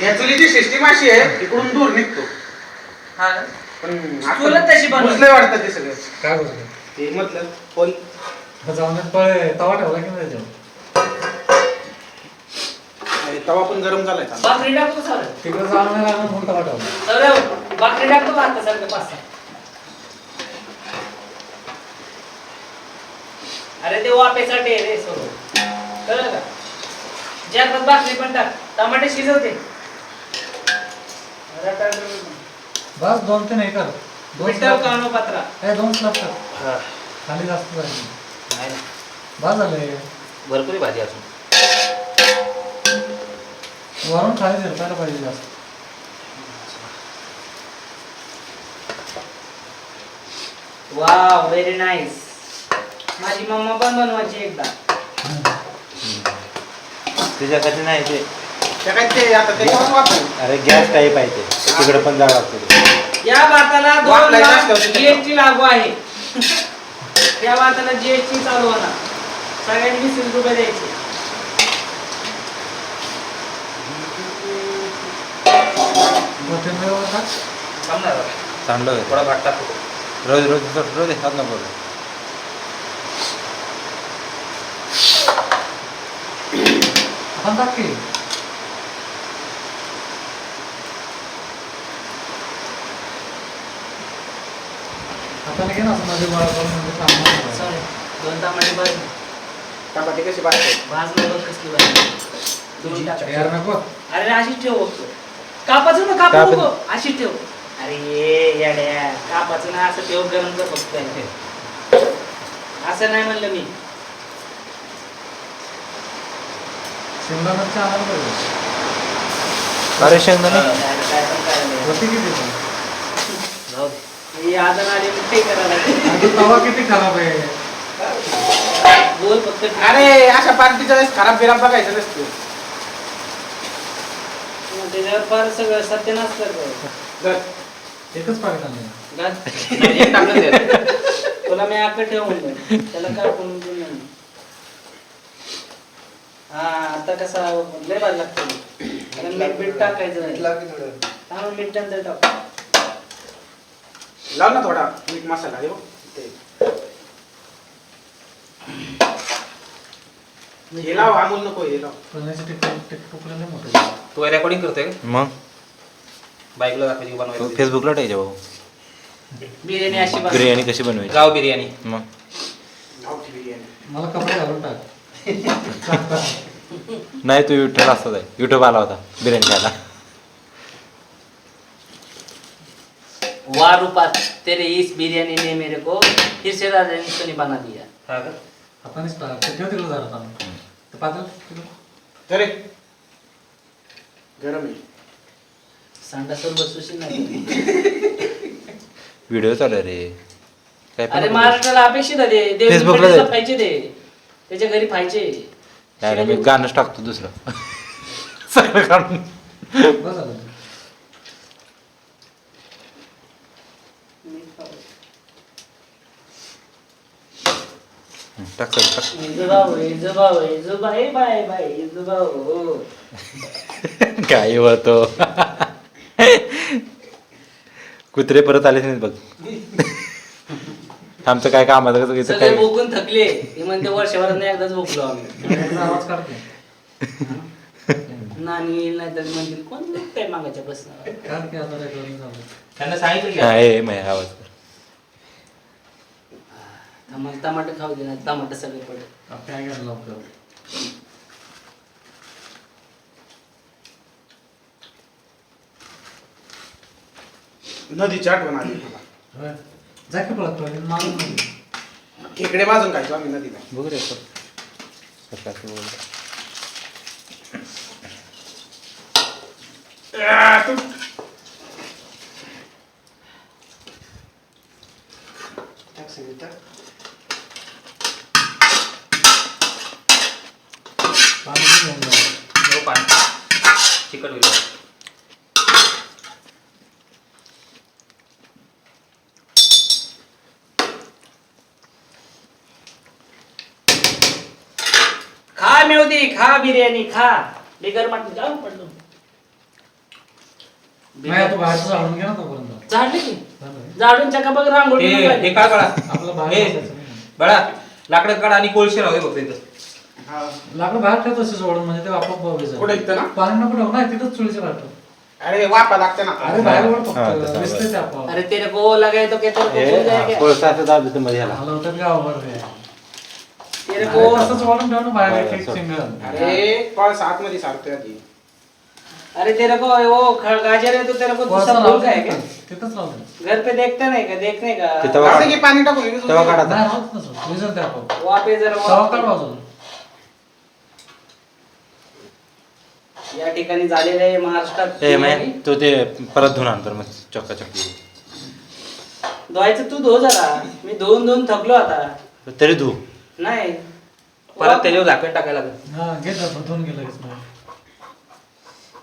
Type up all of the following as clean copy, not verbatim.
या चुलीची सिस्टीम अशी आहे इकडून दूर निघतो. हा पण चुलत तशी बनवली. बुजलंय वाटतं ते सगळं. काय बोलतो ते म्हटलं पण जाऊन पळे तवा ठेवला की नाही तवा पण गरम झालाय. बाकरी टाकतो सर. तिकडे जाऊन नाही लागणार म्हणून तवा ठेवला. सर बाकरी टाकतो आता सर पाच. अरे ते वापेसाठी आहे रे सोड. कळलं का? ज्यात बाकरी पण टाक. टमाटे शिजवते. बस 2-3 एकर. मिठ्ठल कानो पत्रा. हे 2 स्लॅब कर. हा. खाली जास्त जाईल. नाही. बस झाले. भरपूर भाजी असून. वरून खाली झेपायला पाहिजे जास्त. Wow very nice. माझी मम्मा पण बनवायची एकदा. तुझ्यासाठी नाही ते काय ते आता ते कोण वापरू? अरे गॅस टाईप आहे ते तिकडे पण जावं लागतं. या भाताला 2 वापरायचं लाख असल्यावर ते जीएसटी लागू आहे. या भाताला जीएसटी चालू होणार. सगळ्यांनी 20 रुपये द्यायचे. चांगलं होतं. थोडा भात टाकतो. रोज रोज रोज हात नको बोलू. आपण टाक की. आता घे ना असं मध्ये गोळा करून म्हणजे सामान सॉरी 2 टमाटे भाज. टमाटे कशी भाजते? भाजलं बघ कसली भाजी. 2 टाक. यार नको. अरे अशीच ठेव बघतो. कापाचं ना कापू कापू. नको. अशीच ठेव. अरे ये येड्या कापाचं ना असं ठेव गरम कर फक्त. असं नाही म्हणलं मी. शिमला मिरची आणायला पाहिजे. अरे शेंगदाणे काय पण करायला. होती किती पण? जाऊ दे. हे आदन आले कुठे करायला. आणि तवा किती खराब आहे. बोल फक्त. अरे अशा पार्टीच्या वेळेस खराब बिराब बघायचं नसतं. त्याच्यावर फार सगळं सत्य नसतं. जर एकच पाकिट आणलं. एक टाकलं ते. तुला मी आकडे ठेव म्हणलं. त्याला काय कोण नाही. हा आता कसा लय भारी लागतो. कारण मीठ टाकायचं नाही. हा मीठ नंतर टाक. लाव ना थोडा मीठ मसाला हे बघ. हे लाव अमूल नको हे लाव. पन्नाची टिकटुकला नाही मोठं. तू रेकॉर्डिंग करतोय का? मग बाईकला दाखवायची बनवायची. फेसबुकला टाकायचे भाऊ बिर्याणी अशी बनव. बिर्याणी कशी बनवायची. गाव बिर्याणी. मग गावठी बिर्याणी. मला कपडे घालून टाक. नाही तू युट्यूब असतात आहे. युट्यूब आला होता बिर्याणी खायला. वाह रूपात तेरे इस बिरयानी ने मेरे को फिर से राजस्थानी बना दिया. हा का? आपण ठेव तिकडे झालं आपण. तर पातळ अरे गरम आहे. सांडासर बसूशी नाही. व्हिडिओ चालू आहे रे काय पण अरे नको. महाराष्ट्राला अपेक्षित आहे ते. देव फेसबुकला फडणवीसला जाईल. पाहिजे ते. त्याच्या घरी पाहिजे. नाही रे, मी गाणंच टाकतो दुसरं सगळं काढून. बस झालं. टाक सगळं टाक. काय होतो कुत्रे परत आलेच नाहीत बघ. आमचं काय काम आहे इथं सगळे काय. भोगून थकले. हे म्हणते वर्षभरात नाही एकदाच भोगलो आम्ही. याचा आवाज काढते. नानी नाही तर म्हणतील कोण काय मागायच्या प्रश्न. काढ की आता रेकॉर्डिंग चालू आहे. त्यांना सांगितलं की आहे माझ्या आवाज आम्हाला टमाटे खाऊ दे ना. टमाटे सगळे पडे. काय घ्यायला लवकर. नदीची आठवण आली. होय. जा की पळत पळत मारून नाही. खेकडे बाजून खायचो आम्ही नदीला. बघू रे सकाळचं बोल. पाणी घेऊन जा. चिकट होईल. खा मेवदी खा बिर्याणी खा बिगर मटण जाऊ पडलो नाही तू बाहेरचं झाडून घे ना तोपर्यंत झाडले की झालं. झाडून चका बघ रांगोळी हे काढली. हे काय बाळा आपलं बाहेर हे बसायचं नाही. बाळा लाकडं काढ आणि कोळशी राहू दे फक्त इथं हा. लाकडं बाहेर ठेवत असे सोडून म्हणजे ते आपोआप कुठे बघायचं इथं ना पाणी नको ठेवू ना तिथंच चुलीचे राहतो अरे वापा लागते ना अरे बाहेर वर हा, फक्त तसं दिसतंय ते आपोआप अरे तेरे को लगाए तो कहते हो हे भूल जाएगा कोळसा असं दाब देतो मध्ये ह्याला हलवतात गावावर ते. तेरे अरे को तसंच वाढून ठेव ना बाहेर हा, एक एक सोड. सिंगल अरे कॉल सात मध्ये सारतोय आधी अरे तेरे को वो गाजर है तो तेरे को दूसरा भूल गए क्या तिथंच लावतो घर पे देखते नहीं का देखने का तिथं जाऊ दे की पाणी टाकून ये. तेव्हा काढा नाही राहत नसं विजन ते आपोआप वहाँ पे जरा तवा काढ बाजूला या ठिकाणी झालेलं आहे महाराष्ट्रात ए मैं तो ते परत धुवून आणतो मग चक्का चक्की धुवायचं तू धो जरा मी धुवून थकलो आता तरी धु नाही परत त्याच्यावर झाकण टाकायला लागेल हा घे जातो धुवून गेलं लगेच मग.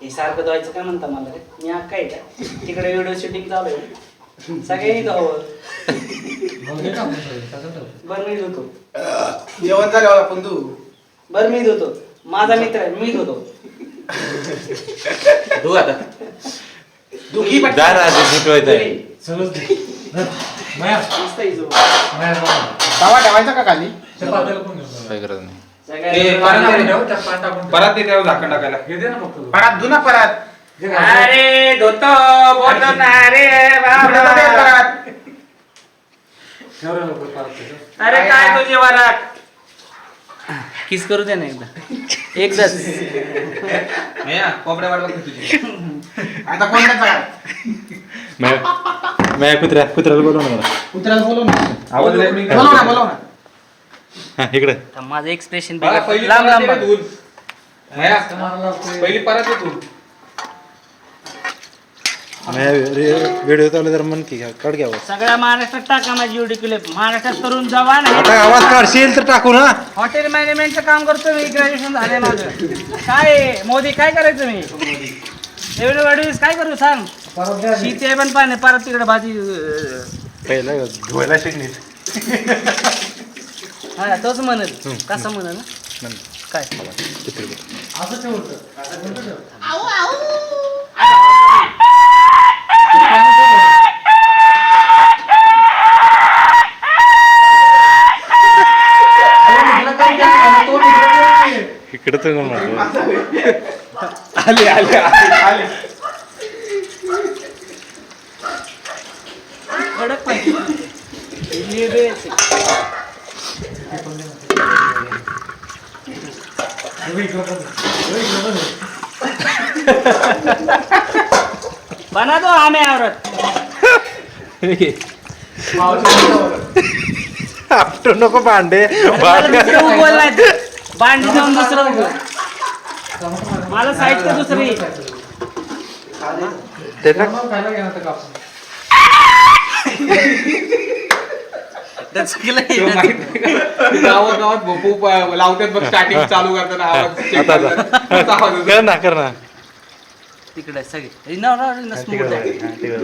हे सारखं धुवायचं काय म्हणता मला रे मी अक्का आहे का तिकडे व्हिडिओ शूटिंग चालू आहे सगळ्यांनी धुवावं मग घे टाकून सगळं, टाकून ठेव. बरं मी धुतो जेवण झाल्यावर आपण तू बरं मी धुतो माझा मित्र आहे मी धुतो धु आता दुखी पण दार आधी भिटवायचंय सगळंच घे. धर. माया मस्त आहे जो. माया जाऊ. तवा ठेवायचा का खाली ते पातेलं पण घेऊन जा. काही गरज नाही ते सगळ्यांनी परत ठेव, त्यात पाणी टाकून ठेव. परत ते त्यावर झाकण टाकायला हे दे ना फक्त तू. परत धुना परत जे घालतो. अरे धुतो बोलतो ना रे पुढे जाऊ दे बाबा परत. ठेव रे लवकर परत त्याच्यात. अरे काय तुझी वरात किस करू दे ना एकदाच या कोपड्या वाट बघ तुझी आता कोणत्याचा मैं कुत्र्याला बोलव ना मला कुत्र्याला बोलव ना आवाज येत नाही का? बोलव ना बोलव ना हा, इकडे माझं एक्सप्रेशन बाळा पहिली लांब परत लांब ये धुवून माया, ते मारायला लागतंय. पहिली परत ये धुवून व्हिडिओ चालू जर मन की काढ घ्यावं सगळ्या महाराष्ट्रात टाका माझी एवढी क्लिप महाराष्ट्रात तरुण जवान आता आहे आवाज काढशील तर टाकू ना हॉटेल मॅनेजमेंटचं काम करतो मी ग्रॅज्युएशन झालंय माझं काय आहे? मोदी काय करायचं मी एवढे वाढवीस काय करू सांग परत द्या. शीते पण पाणी परत तिकडे भाजी पहिला धुवायला शिकणीत हा तोच म्हणेल कसं म्हणेल ना काय असं ठेव होतं. उलटं ठेव. तो निघाला की. इकडे तर कोण म्हणतो? आले आले आले आले कडक पाहिजे निर्दयच आहे. हे इकडं पण. हे इकडं पण. बना दो आम्ही आवरत आपटू नको भांडे बोललाय बांडी जाऊन दुसरं उभं. मला साहित्य दुसरी ते टाक. मग खायला घे ना ते कापून. तो माहित नाही का? गावात गावात भोपू लावतात बघ स्टार्टिंग चालू करताना आवाज check आता करतात. तसा आवाज येतो. कर ना तिकडे सगळे तिकडे